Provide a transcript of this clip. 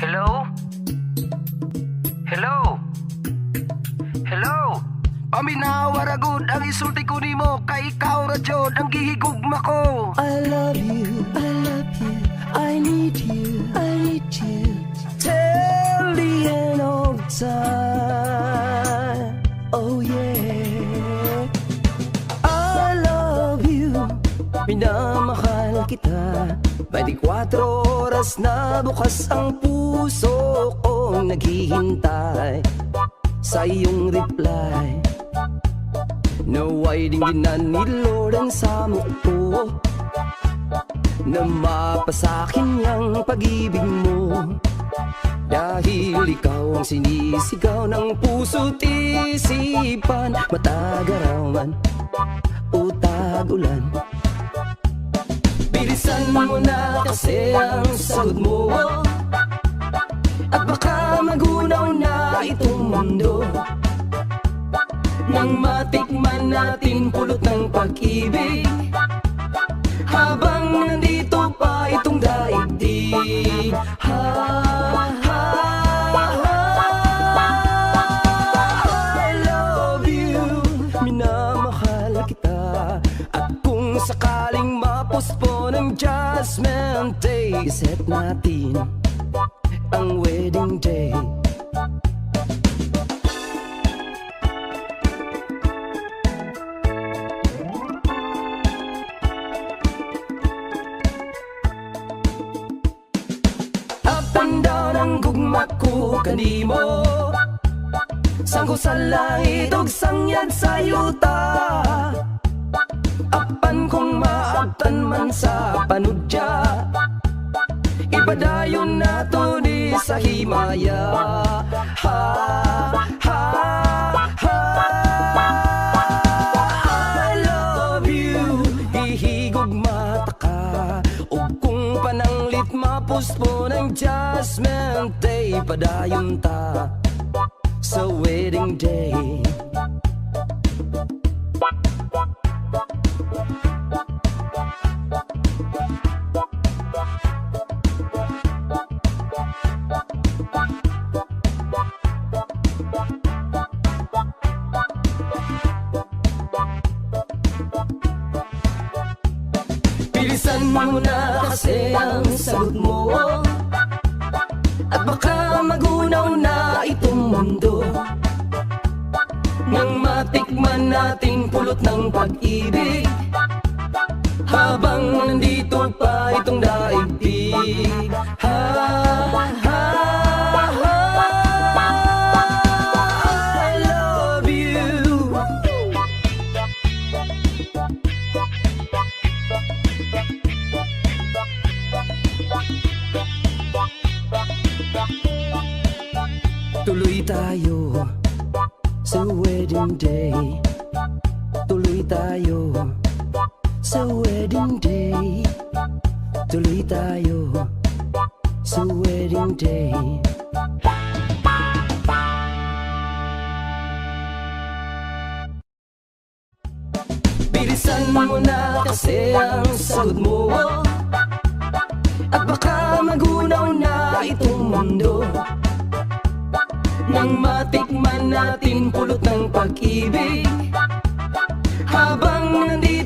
Hello? Hello? Hello? Paminawaragon ang isulti ko nimo, kay ikaw radyod ang gihigugma ko. I love you, I need you, till the end of time. Oh yeah, I love you, minamahal kita. 24 oras na bukas ang puso kong naghihintay sa iyong reply. Nawa'y dinggin ni Lord ang samok ko, na mapasakin ang pag-ibig mo. Dahil ikaw ang sinisigaw ng puso't isipan, matag-arawan o tag-ulan. Bilisan mo na kasi ang sagot mo, at baka magunaw na itong mundo, nang matikman natin pulot ng pag-ibig, habang nandito pa itong daigdig. I love you, minamahal kita. At kung sakaling mapospon ang Judgment Day, iset natin ang wedding day. Ang gugma ko kanimo, sangko sa langit og sangyad sa yuta. Apan kung maabtan man sa panudya, ipadayon nato di sa himaya. Ha, ha, ha. I love you, ihigog mata ka. O kung pananglit mapuspon ang Judgment Day, padayon ta sa wedding day. Bilisan mo na kasi ang sagot mo, at baka magunaw na itong mundo, nang matikman natin pulot ng pag-ibig, habang nandito pa itong daigdig. Ha, ha, ha. I love you. Tuloy tayo sa wedding day. Tuloy tayo sa wedding day. Tuloy tayo sa wedding day. Bilisan mo na kasi ang sagot mo, at baka magunaw na itong mundo, nang matikman natin pulot ng pag-ibig, habang nandito